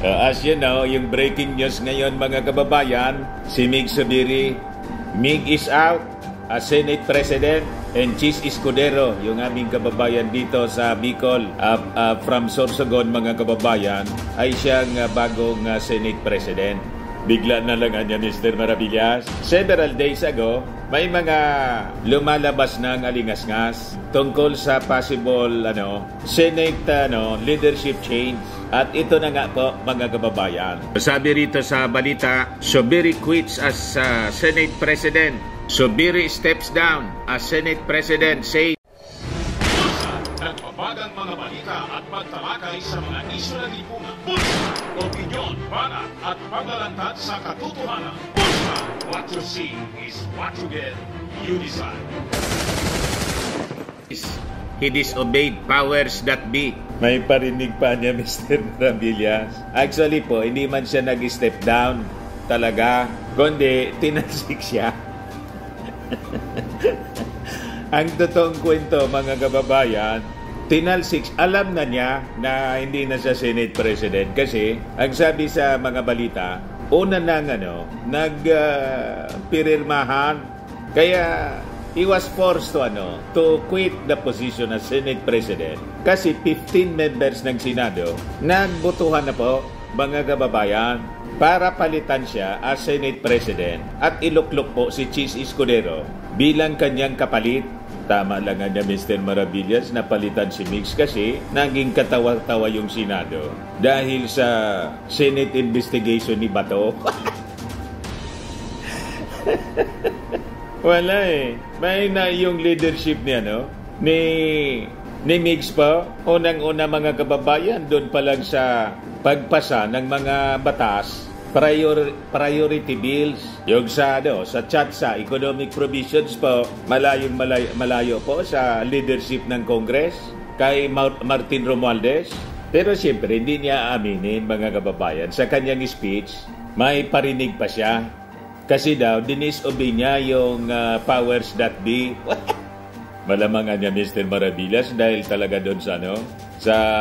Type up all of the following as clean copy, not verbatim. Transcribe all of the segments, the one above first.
As you know, yung breaking news ngayon mga kababayan, si Mig Zubiri, Mig is out as Senate President, and Chis Escudero, yung aming kababayan dito sa Bicol, from Sorsogon mga kababayan, ay siyang bagong Senate President. Bigla na lang niya, Mr. Maravillas. Several days ago, may mga lumalabas ng alingas-ngas tungkol sa possible Senate leadership change. At ito na nga po mga kababayan. Sabi rito sa balita, Zubiri quits as Senate President. Zubiri steps down as Senate President, say nagbabagang mga balita at pagtalakay sa mga isyu ng lipunan. Bulsa, opinyon, banat at paglalantad sa katotohanan. Bulsa, what you see is what you get. You decide. He disobeyed powers that be. May parinig pa niya, Mr. Maravillas. Actually po, hindi man siya nag-step down talaga, kundi tinasik siya. Ang totoong kwento mga kababayan, tinalsik, alam na niya na hindi na siya Senate President kasi ang sabi sa mga balita, una nang nagpirmahan, kaya he was forced to quit the position as Senate President kasi 15 members ng Senado nagbotohan na po mga kababayan para palitan siya as Senate President at iluklok po si Chis Escudero bilang kanyang kapalit. Tama lang nga niya, Mr. Maravillas, na palitan si Mix kasi naging katawa-tawa yung Senado dahil sa Senate investigation ni Bato. Wala may na yung leadership niya, ni Mix po. Unang-una mga kababayan, doon pa lang sa pagpasa ng mga batas, priority bills, yung sa CHATSA, economic provisions po, malayo po sa leadership ng Congress, kay Martin Romualdez. Pero siyempre, hindi niya aminin mga kababayan. Sa kanyang speech, may parinig pa siya. Kasi daw, dinisobey niya yung powers that be. Malamang niya, Mr. Maravillas, dahil talaga doon sa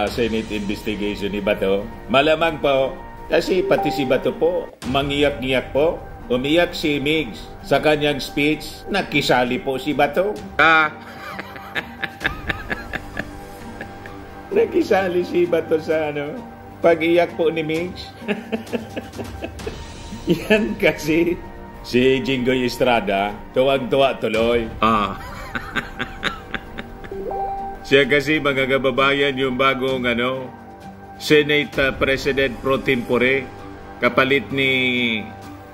Senate investigation ni Bato. Malamang po, kasi pati si Bato po, mangiyak-ngiyak po. Umiyak si Migs sa kanyang speech, nakisali po si Bato. Nakisali si Bato sa pag-iyak po ni Migs. Yan kasi si Jinggoy Estrada, tuwag-tuwa tuloy. Siya kasi mga kababayan yung bagong Senate President pro tempore, kapalit ni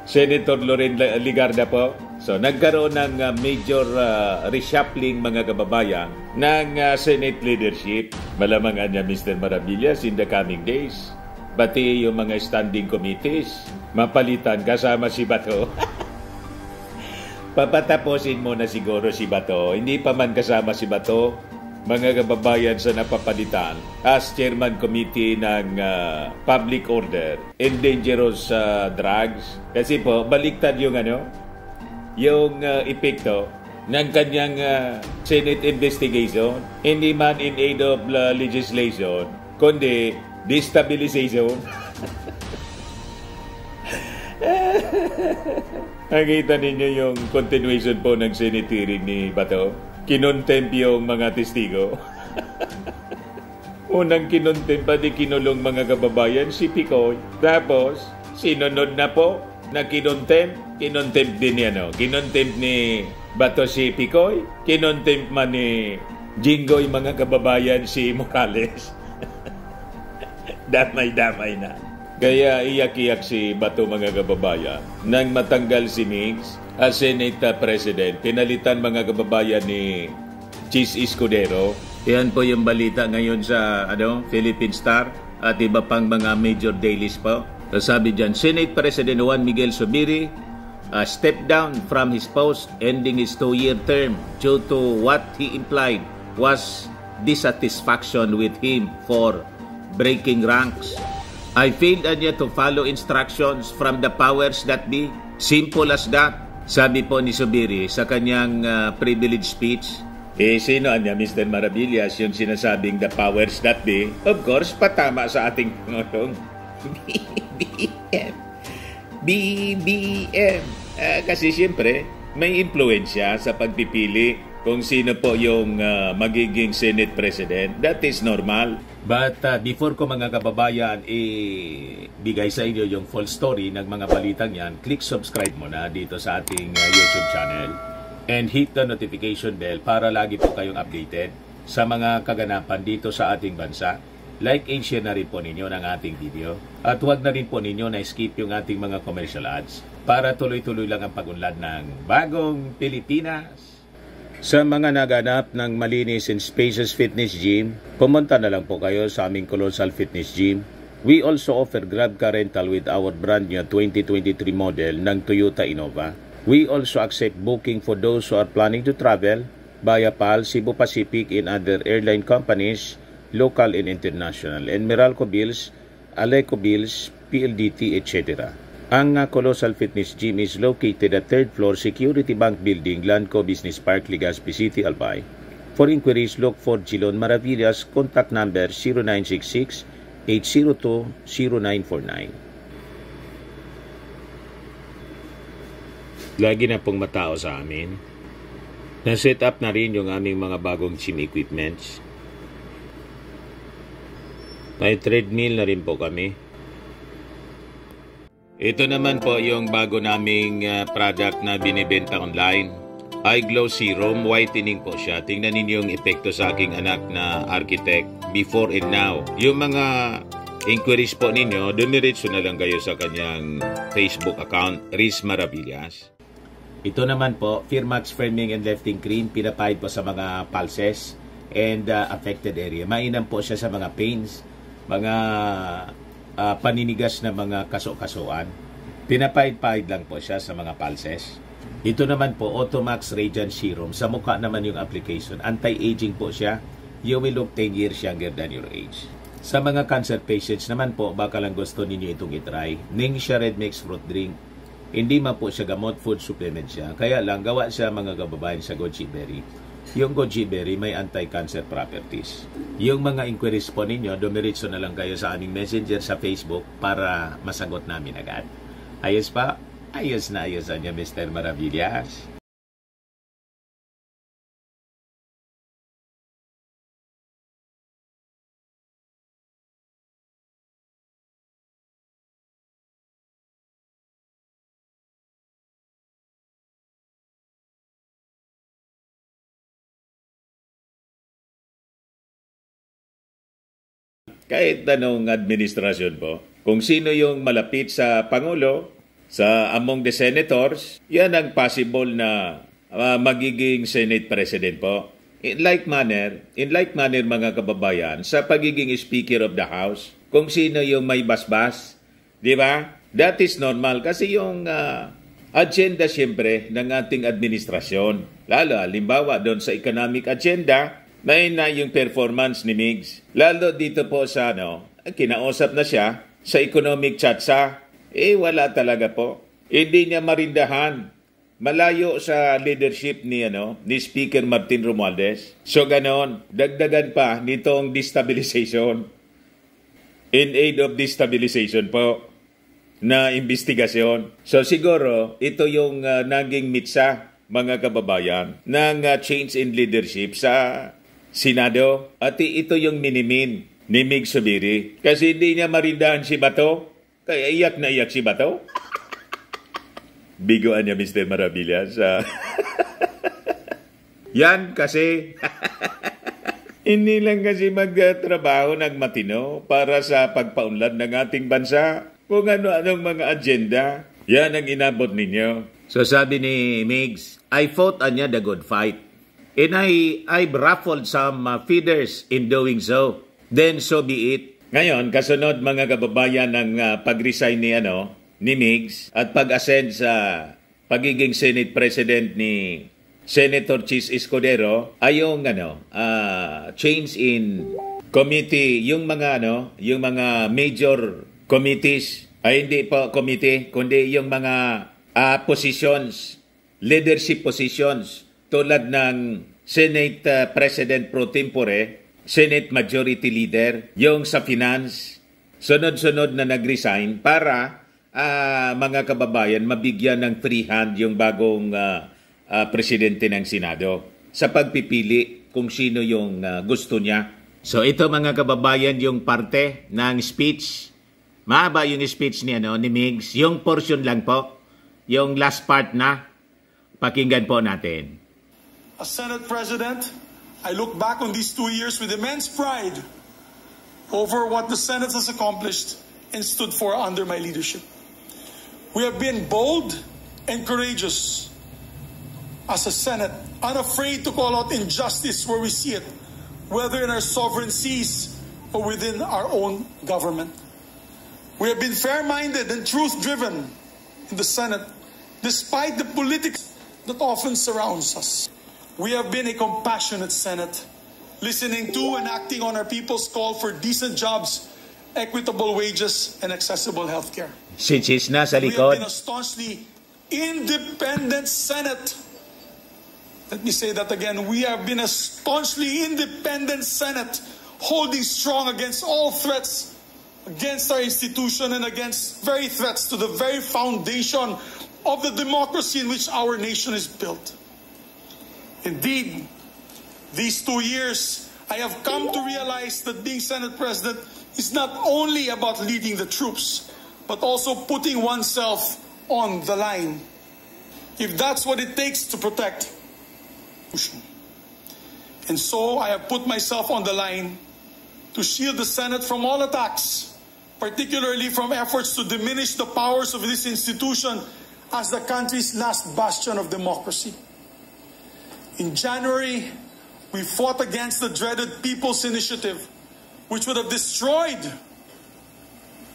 Senator Loren Ligarda po. So nagkaroon ng major reshuffling mga kababayan ng Senate leadership. Malamang niya, Mr. Maravillas, in the coming days. Pati yung mga standing committees, mapalitan kasama si Bato. Papatapusin mo na siguro si Bato. Hindi pa man kasama si Bato, mga kababayan, sa napapalitan as chairman committee ng public order and dangerous drugs. Kasi po, baliktad yung yung epekto ng kanyang Senate investigation, hindi man in aid of legislation, kundi destabilization. Nakita ninyo yung continuation po ng Senate hearing ni Bato. Kinontempt yung mga testigo. Unang kinontempt, pati kinulong mga kababayan si Picoy. Tapos, sinunod na po na kinontempt din kinontempt ni Bato si Picoy, kinontempt man ni Jinggoy mga kababayan si Morales. Damay-damay na. Kaya iyak-iyak si Bato mga kababayan nang matanggal si Migs as Senate President. Pinalitan mga kababayan ni Chis Escudero. Yan po yung balita ngayon sa Philippine Star at iba pang mga major dailies po. Sabi dyan, Senate President Juan Miguel Zubiri stepped down from his post ending his 2-year term due to what he implied was dissatisfaction with him for breaking ranks. I failed to follow instructions from the powers that be. Simple as that. Sabi po ni Zubiri sa kanyang privilege speech. Sino niya, Mr. Maravillas, yung sinasabing the powers that be? Of course, patama sa ating Pangulong. BBM. BBM. Kasi siyempre, may impluensya sa pagpipili kung sino po yung magiging Senate President. That is normal. But before ko mga kababayan bigay sa inyo yung full story ng mga balitang yan, click subscribe muna dito sa ating YouTube channel and hit the notification bell para lagi po kayong updated sa mga kaganapan dito sa ating bansa. Like and share na rin po ninyo ng ating video at huwag na rin po ninyo na skip yung ating mga commercial ads para tuloy-tuloy lang ang pag-unlad ng bagong Pilipinas. Sa mga naganap ng malinis and spacious fitness gym, pumunta na lang po kayo sa aming Colossal Fitness Gym. We also offer Grab car rental with our brand new 2023 model ng Toyota Innova. We also accept booking for those who are planning to travel via PAL, Cebu Pacific, and other airline companies, local and international, and Meralco Bills, Aleco Bills, PLDT, etc. Ang Colossal Fitness Gym is located at 3rd floor Security Bank Building, Lanco Business Park, Legazpi City, Albay. For inquiries, look for Gilon Maravillas. Contact number 0966-802-0949. Lagi na pong matao sa amin. Na-set up na rin yung aming mga bagong gym equipments. May treadmill na rin po kami. Ito naman po yung bago naming product na binibenta online. Eye Glow Serum, whitening po siya. Tingnan ninyo yung epekto sa aking anak na architect before and now. Yung mga inquiries po ninyo, dumiretso na lang kayo sa kanyang Facebook account, Riz Maravillas. Ito naman po, Firmax Firming and Lifting Cream, pinapahid po sa mga pulses and affected area. Mainam po siya sa mga pains, mga paninigas na mga kaso-kasuan. Pinapahid-pahid lang po siya sa mga pulses. Ito naman po, Automax Radiant Serum. Sa mukha naman yung application. Anti-aging po siya. You will look 10 years younger than your age. Sa mga cancer patients naman po, baka lang gusto ninyo itong itry. Ning siya Red Mix Fruit Drink. Hindi man po siya gamot, food supplement siya. Kaya lang, gawa siya mga kababayan sa goji berry. Yung goji berry may anti-cancer properties. Yung mga inquiries po ninyo, dumiretso na lang kayo sa aming messenger sa Facebook para masagot namin agad. Ayos pa? Ayos na ayos niya, Mr. Maravillas. Kahit anong administrasyon po, kung sino yung malapit sa Pangulo, sa among the senators, yan ang possible na magiging Senate President po. In like manner mga kababayan, sa pagiging Speaker of the House, kung sino yung may basbas, di ba? That is normal kasi yung agenda siyempre ng ating administrasyon. Lalo, halimbawa doon sa economic agenda, may na yung performance ni Migs. Lalo dito po sa kinausap na siya sa economic chatsa. Wala talaga po. Hindi niya marindahan. Malayo sa leadership ni Speaker Martin Romualdez. So ganon, dagdagan pa nitong destabilization. In aid of destabilization po na investigasyon. So siguro ito yung naging mitsa mga kababayan ng change in leadership sa Senado at ito yung minimin ni Mig Subiri kasi hindi niya marindahan si Bato kaya iyak na iyak si Bato. Bigoan niya Mr. Maravillas. Yan kasi hindi lang kasi magtrabaho ng matino para sa pagpaunlad ng ating bansa kung ano-anong mga agenda. Yan ang inabot ninyo. So sabi ni Migs, I fought anya the good fight. And I've ruffled some feathers in doing so. Then so be it. Ngayon, kasunod mga kababayan ng pag-resign ni Migs at pag-ascend sa pagiging Senate President ni Senator Chis Escudero ay yung change in committee, yung mga major committees ay hindi po committee kundi yung mga positions, leadership positions tulad ng Senate President Pro Tempore, Senate Majority Leader, yung sa Finance, sunod-sunod na nag-resign para mga kababayan mabigyan ng free hand yung bagong presidente ng Senado sa pagpipili kung sino yung gusto niya. So ito mga kababayan yung parte ng speech. Mahaba yung speech ni Migs. Yung portion lang po, yung last part na, pakinggan po natin. As Senate President, I look back on these 2 years with immense pride over what the Senate has accomplished and stood for under my leadership. We have been bold and courageous as a Senate, unafraid to call out injustice where we see it, whether in our sovereign seas or within our own government. We have been fair-minded and truth-driven in the Senate, despite the politics that often surrounds us. We have been a compassionate Senate, listening to and acting on our people's call for decent jobs, equitable wages, and accessible health care. Since na sa We likod. have been a staunchly independent Senate. Let me say that again. We have been a staunchly independent Senate, holding strong against all threats against our institution and against very threats to the very foundation of the democracy in which our nation is built. Indeed, these 2 years, I have come to realize that being Senate President is not only about leading the troops, but also putting oneself on the line. If that's what it takes to protect. And so I have put myself on the line to shield the Senate from all attacks, particularly from efforts to diminish the powers of this institution as the country's last bastion of democracy. In January, we fought against the dreaded People's Initiative, which would have destroyed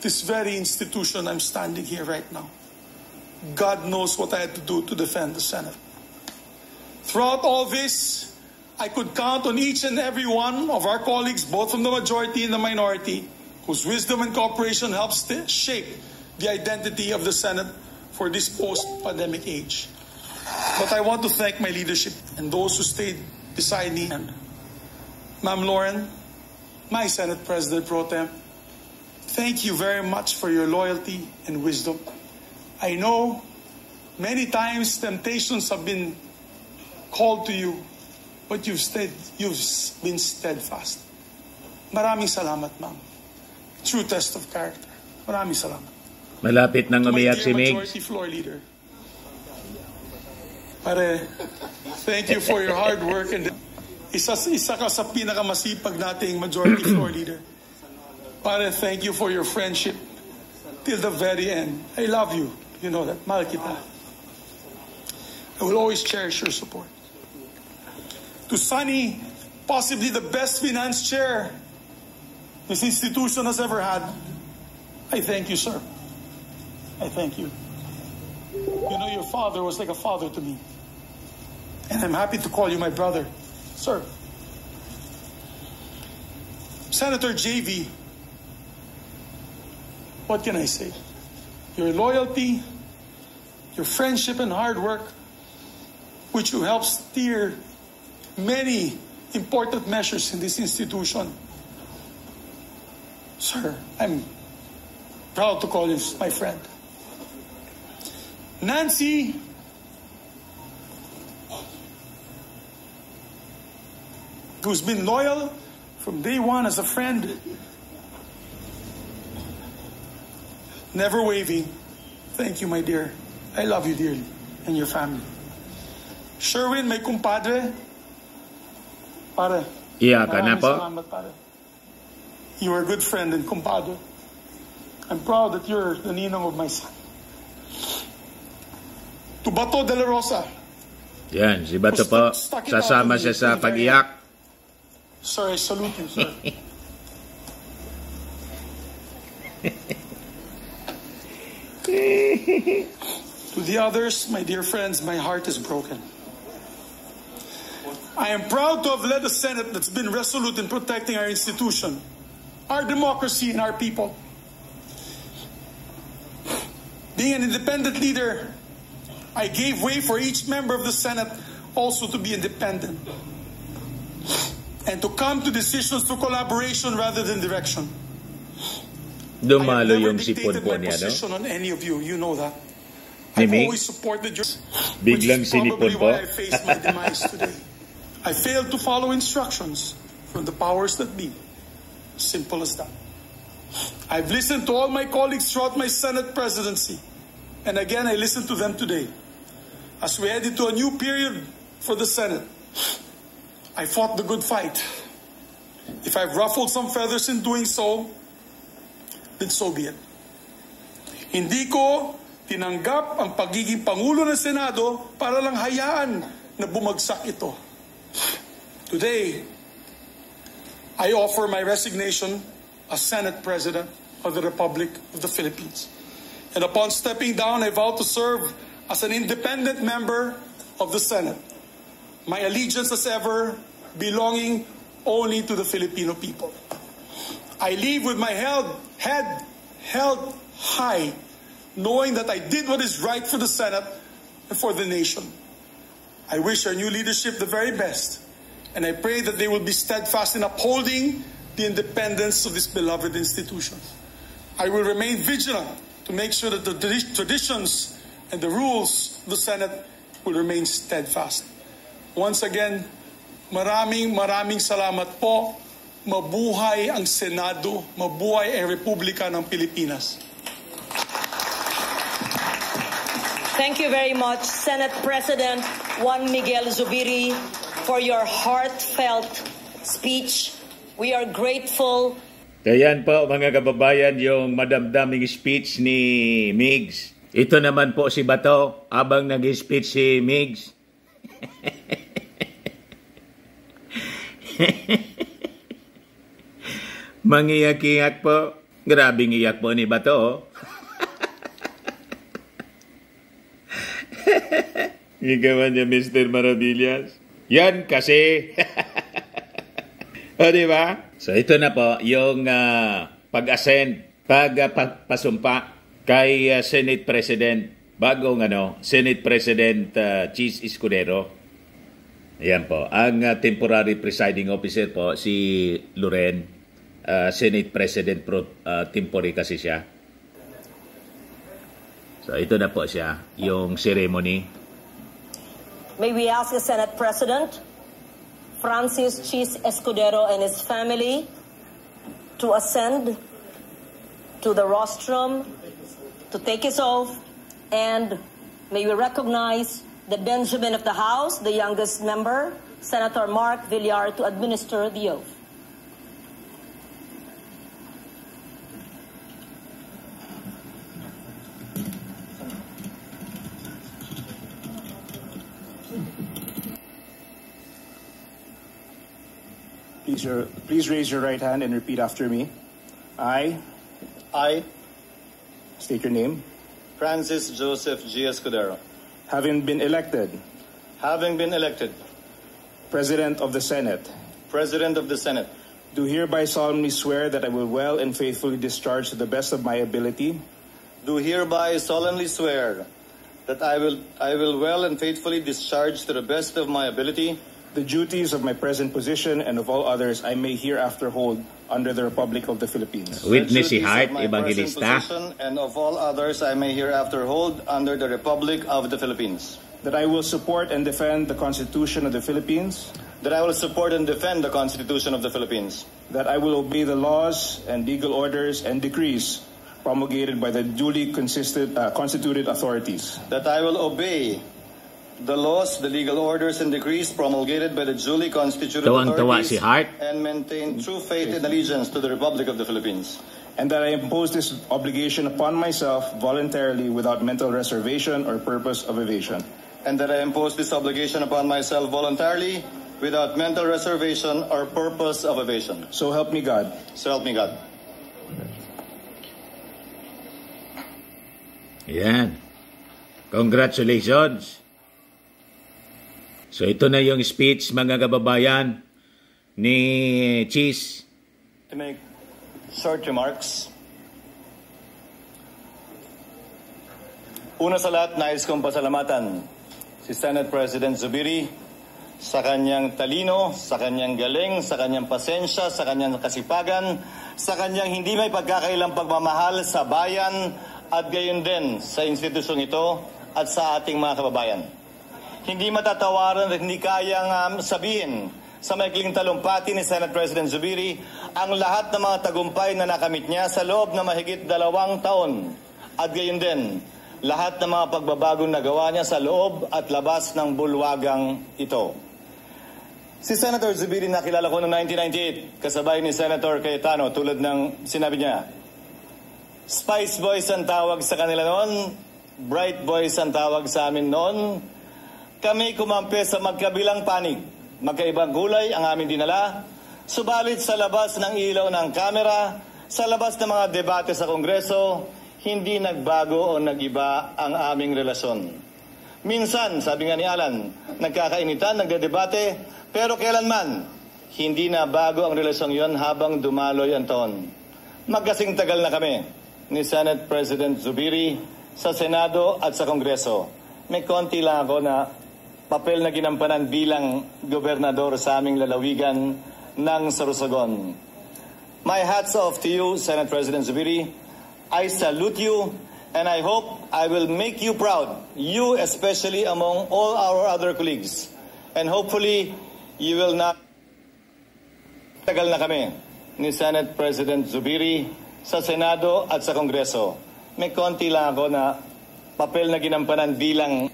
this very institution I'm standing here right now. God knows what I had to do to defend the Senate. Throughout all this, I could count on each and every one of our colleagues, both from the majority and the minority, whose wisdom and cooperation helps shape the identity of the Senate for this post-pandemic age. But I want to thank my leadership and those who stayed beside me. Ma'am Lauren, my Senate President Pro Tem, thank you very much for your loyalty and wisdom. I know many times temptations have been called to you, but you've been steadfast. Maraming salamat, ma'am. True test of character. Maraming salamat. Malapit nang To my umiyak dear si Migs. Majority Floor Leader, pare, thank you for your hard work and isa ka sa pinakamasipag nating Majority Floor Leader. Pare, thank you for your friendship till the very end. I love you. You know that. Mahal kita. I will always cherish your support. To Sunny, possibly the best finance chair this institution has ever had, I thank you, sir. I thank you. You know, your father was like a father to me. And I'm happy to call you my brother, sir. Senator JV, what can I say? Your loyalty, your friendship and hard work, which you helped steer many important measures in this institution. Sir, I'm proud to call you my friend. Nancy, who's been loyal from day one as a friend, never waving. Thank you, my dear. I love you dearly and your family. Sherwin, my kumpadre. Pare. Iya ka na po. Salamat, pare. You are a good friend and kumpadre. I'm proud that you're the ninong of my son. To Bato de la Rosa. Yan, si Bato po. Sasama siya sa pag-iyak. Sir, I salute you, sir. To the others, my dear friends, my heart is broken. I am proud to have led a Senate that's been resolute in protecting our institution, our democracy, and our people. Being an independent leader, I gave way for each member of the Senate also to be independent and to come to decisions through collaboration rather than direction. Dumalo I have yung never sipon dictated po my niya, no? position on any of you. You know that. Ni I've Mig? always supported you, Biglang which is probably sinipon po. why I faced my demise today. I failed to follow instructions from the powers that be. Simple as that. I've listened to all my colleagues throughout my Senate presidency. And again, I listened to them today. As we head into a new period for the Senate, I fought the good fight. If I've ruffled some feathers in doing so, then so be it. Hindi ko tinanggap ang pagiging Pangulo ng Senado para lang hayaan na bumagsak ito. Today, I offer my resignation as Senate President of the Republic of the Philippines. And upon stepping down, I vow to serve as an independent member of the Senate. My allegiance as ever belonging only to the Filipino people. I leave with my head held high, knowing that I did what is right for the Senate and for the nation. I wish our new leadership the very best, and I pray that they will be steadfast in upholding the independence of this beloved institution. I will remain vigilant to make sure that the traditions and the rules of the Senate will remain steadfast. Once again, maraming salamat po. Mabuhay ang Senado, mabuhay ang Republika ng Pilipinas. Thank you very much, Senate President Juan Miguel Zubiri, for your heartfelt speech. We are grateful. Ayan po mga kababayan yung madamdaming speech ni Migs. Ito naman po si Bato abang nag-speech si Migs. Mangiyak-iyak po. Grabing iyak po ni Bato. Gigawan niya Mr. Maravillas. Yan kasi. O diba? So ito na po yung pag-ascend, pagpasumpa kay Senate President, bagong Senate President Chis Escudero. Ayan po. Ang temporary presiding officer po, si Loren, Senate President pro tempore kasi siya. So ito na po siya, yung ceremony. May we ask the Senate President, Francis Chis Escudero, and his family to ascend to the rostrum to take his oath, and may we recognize the Benjamin of the House, the youngest member, Senator Mark Villar, to administer the oath. Please raise your right hand and repeat after me. I state your name. Francis Joseph G. Escudero. Having been elected President of the Senate, do hereby solemnly swear that I will well and faithfully discharge to the best of my ability hereby solemnly swear that I will well and faithfully discharge to the best of my ability the duties of my present position and of all others I may hereafter hold under the Republic of the Philippines. Witness si the duties Hart, of my Evangelista. present position and of all others I may hereafter hold under the Republic of the Philippines. That I will support and defend the Constitution of the Philippines. That I will support and defend the Constitution of the Philippines. That I will obey the laws and legal orders and decrees promulgated by the duly constituted authorities. That I will obey the laws, the legal orders, and decrees promulgated by the duly constituted Tawang-tawa authorities si Hart. and maintain true faith and allegiance to the Republic of the Philippines. And that I impose this obligation upon myself voluntarily without mental reservation or purpose of evasion. And that I impose this obligation upon myself voluntarily without mental reservation or purpose of evasion. So help me God. So help me God. Yan. Congratulations. So ito na yung speech mga kababayan ni Chis. To make short remarks. Una sa lahat, nais kong pasalamatan si Senate President Zubiri sa kanyang talino, sa kanyang galing, sa kanyang pasensya, sa kanyang kasipagan, sa kanyang hindi may pagkakailang pagmamahal sa bayan at gayon din sa institusyong ito at sa ating mga kababayan. Hindi matatawaran at hindi kayang sabihin sa maikling talumpati ni Senate President Zubiri ang lahat ng mga tagumpay na nakamit niya sa loob na mahigit 2 taon at gayon din lahat ng mga pagbabagong nagawa niya sa loob at labas ng bulwagang ito. Si Senator Zubiri nakilala ko noong 1998 kasabay ni Senator Cayetano tulad ng sinabi niya. Spice Boys ang tawag sa kanila noon, Bright Boys ang tawag sa amin noon. Kami kumampi sa magkabilang panig. Magkaibang kulay ang aming dinala. Subalit sa labas ng ilaw ng kamera, sa labas ng mga debate sa Kongreso, hindi nagbago o nagiba ang aming relasyon. Minsan, sabi nga ni Alan, nagkakainitan, nagdedebate, pero kailanman, hindi na bago ang relasyong yon habang dumaloy ang taon. Magkasing tagal na kami ni Senate President Zubiri sa Senado at sa Kongreso. May konti lang ako na papel na ginampanan bilang gobernador sa aming lalawigan ng Sorsogon. My hats off to you, Senate President Zubiri. I salute you and I hope I will make you proud, you especially among all our other colleagues. And hopefully, you will not... Tagal na kami ni Senate President Zubiri sa Senado at sa Kongreso. May konti lang ako na papel na ginampanan bilang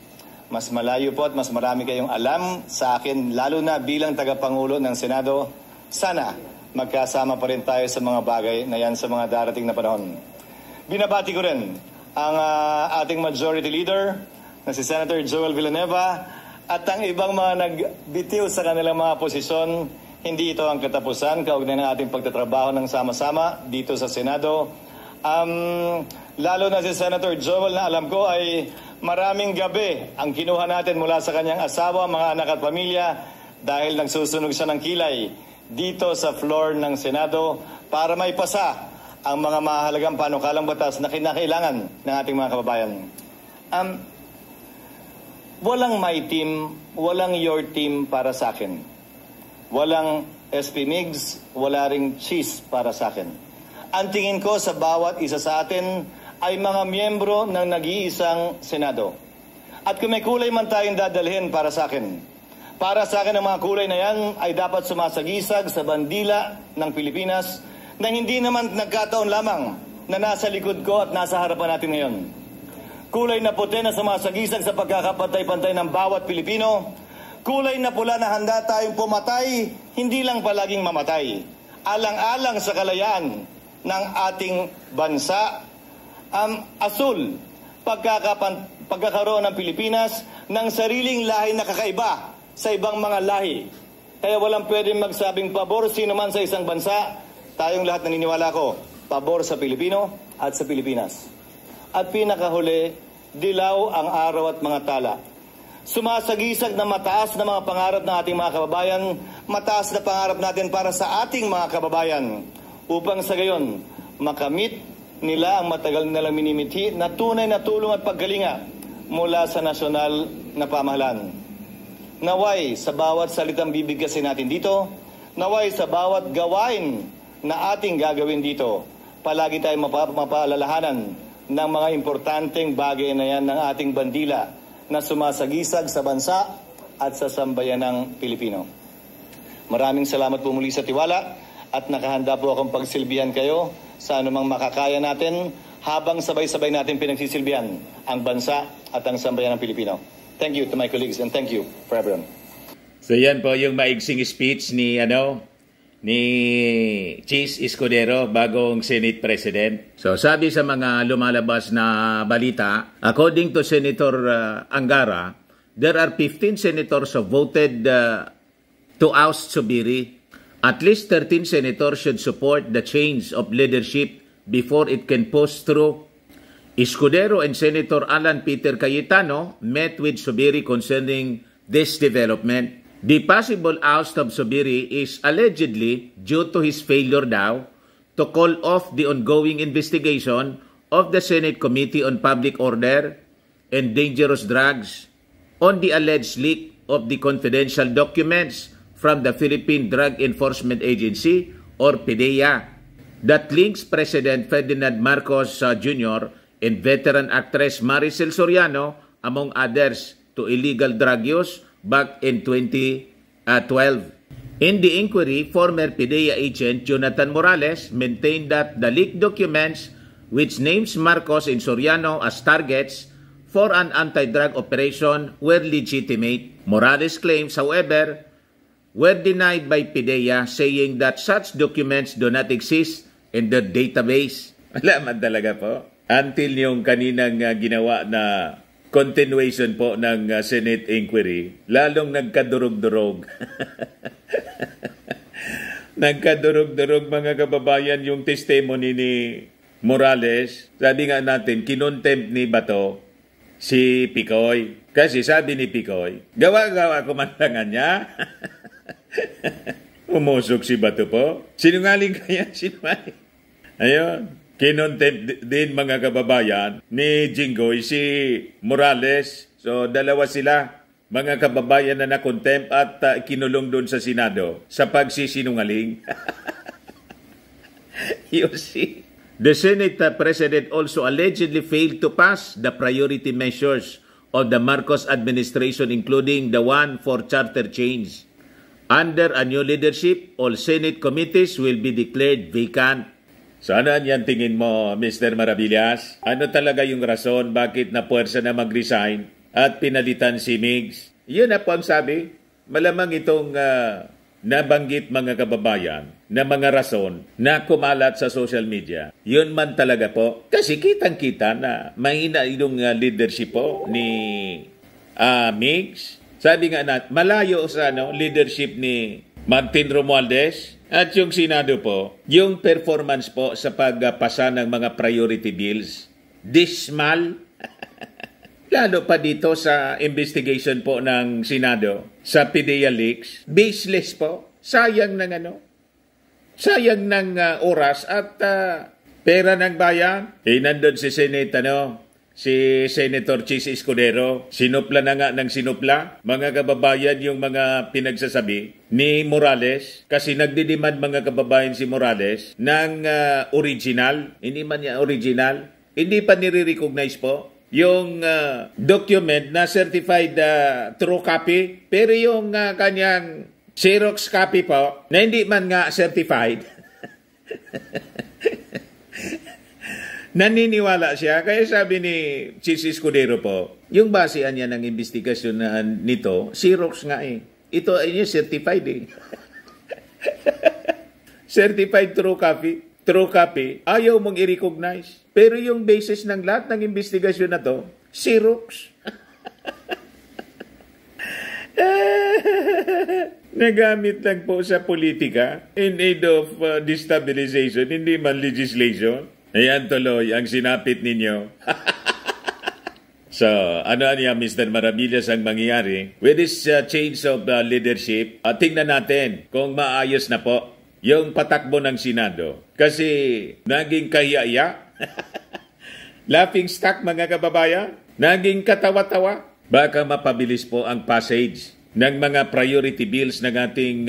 mas malayo po at mas marami kayong alam sa akin, lalo na bilang tagapangulo ng Senado. Sana magkasama pa rin tayo sa mga bagay na yan sa mga darating na panahon. Binabati ko rin ang ating Majority Leader na si Senator Joel Villanueva at ang ibang mga nagbitiw sa kanilang mga posisyon. Hindi ito ang katapusan, kaugnay ng ating pagtatrabaho ng sama-sama dito sa Senado. Lalo na si Senator Joel na alam ko ay maraming gabi ang kinuha natin mula sa kanyang asawa, mga anak at pamilya dahil nagsusunog siya ng kilay dito sa floor ng Senado para maipasa ang mga mahalagang panukalang batas na kinakailangan ng ating mga kababayan. Walang my team, walang your team para sa akin. Walang SP Migs, wala ring cheese para sa akin. Ang tingin ko sa bawat isa sa atin ay mga miyembro ng nag-iisang Senado. At kung may kulay man tayong dadalhin para sa akin, ang mga kulay na yan ay dapat sumasagisag sa bandila ng Pilipinas na hindi naman nagkataon lamang na nasa likod ko at nasa harapan natin ngayon. Kulay na puti na sumasagisag sa pagkakapantay-pantay ng bawat Pilipino. Kulay na pula na handa tayong pumatay, hindi lang palaging mamatay. Alang-alang sa kalayaan ng ating bansa. Asul, pagkakaroon ng Pilipinas ng sariling lahi na kakaiba sa ibang mga lahi. Kaya walang pwedeng magsabing pabor sino man sa isang bansa. Tayong lahat naniniwala ko, pabor sa Pilipino at sa Pilipinas. At pinakahuli, dilaw ang araw at mga tala. Sumasagisag na mataas na mga pangarap ng ating mga kababayan, mataas na pangarap natin para sa ating mga kababayan, upang sa gayon makamit nila ang matagal nilang minimithi na tunay na tulong at paggalinga mula sa nasyonal na pamahalaan. Naway sa bawat salitang bibigkasin natin dito, naway sa bawat gawain na ating gagawin dito, palagi tayong mapaalalahanan ng mga importanteng bagay na yan ng ating bandila na sumasagisag sa bansa at sa sambayanang Pilipino. Maraming salamat po muli sa tiwala at nakahanda po akong pagsilbihan kayo sa anumang makakaya natin habang sabay-sabay natin pinagsisilbihan ang bansa at ang sambayanang Pilipino. Thank you to my colleagues and thank you for everyone. So yan po yung maigsing speech ni Chis Escudero, bagong Senate President. So sabi sa mga lumalabas na balita, according to Senator Angara, there are 15 senators who voted to oust Zubiri. At least 13 senators should support the change of leadership before it can push through. Escudero and Senator Alan Peter Cayetano met with Zubiri concerning this development. The possible oust of Zubiri is allegedly due to his failure now to call off the ongoing investigation of the Senate Committee on Public Order and Dangerous Drugs on the alleged leak of the confidential documents from the Philippine Drug Enforcement Agency or PDEA that links President Ferdinand Marcos Jr. and veteran actress Maricel Soriano, among others, to illegal drug use back in 2012. In the inquiry, former PDEA agent Jonathan Morales maintained that the leaked documents, which names Marcos and Soriano as targets for an anti-drug operation, were legitimate. Morales' claims, however, were denied by PDEA, saying that such documents do not exist in their database. Alaman talaga po. Until yung kaninang ginawa na continuation po ng Senate inquiry, lalong nagkadurog-durog. Nagkadurog-durog mga kababayan yung testimony ni Morales. Sabi nga natin, kinontempt ni Bato si Picoy. Kasi sabi ni Picoy, gawa-gawa kumantangan niya. Umusok si Bato po. Sinungaling kaya? Sinungaling. Ayun. Kinontempt din mga kababayan ni Jinggoy si Morales. So dalawa sila, mga kababayan na nakontempt at kinulong doon sa Senado sa pagsisinungaling. You see? The Senate President also allegedly failed to pass the priority measures of the Marcos administration, including the one for charter change. Under a new leadership, all Senate committees will be declared vacant. So ano yan tingin mo, Mr. Maravillas? Ano talaga yung rason bakit na puwersa na mag-resign at pinalitan si Migs? Yun na po ang sabi. Malamang itong nabanggit mga kababayan na mga rason na kumalat sa social media. Yun man talaga po. Kasi kitang-kita na mahina yung leadership po ni Migs. Sabi nga natin, malayo sa leadership ni Martin Romualdez. At yung Senado po, yung performance po sa pagpasa ng mga priority bills, dismal. Lalo pa dito sa investigation po ng Senado sa PDEA leaks, baseless po. Sayang ng sayang ng oras at pera ng bayan. Nandun si Senate, si Senator Chis Escudero, sinupla na nga ng sinupla, mga kababayan yung mga pinagsasabi ni Morales, kasi nagdidemand mga kababayan si Morales ng original, hindi man niya original, hindi pa nire-recognize po yung document na certified true copy, pero yung kanyang Xerox copy po, na hindi man nga certified, naniniwala siya. Kaya sabi ni Chis Escudero po, yung basean niya ng investigasyon nito, Xerox nga eh. Ito ay certified eh. Certified true copy, ayaw mong i-recognize. Pero yung basis ng lahat ng investigasyon na to, Xerox. Nagamit lang po sa politika in aid of destabilization, hindi man legislation. Ayan tuloy ang sinapit ninyo. So, ano niya, Mr. Maravillas, ang mangyayari? With this change of leadership, tingnan natin kung maayos na po yung patakbo ng Senado. Kasi naging kahiya-iya. Laughing stock, mga kababayan. Naging katawa-tawa. Baka mapabilis po ang passage ng mga priority bills ng ating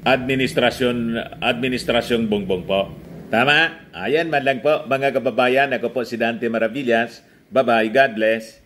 administrasyong bongbong po. Tama? Ayan man lang po mga kababayan. Ako po si Dante Maravillas. Bye-bye. God bless.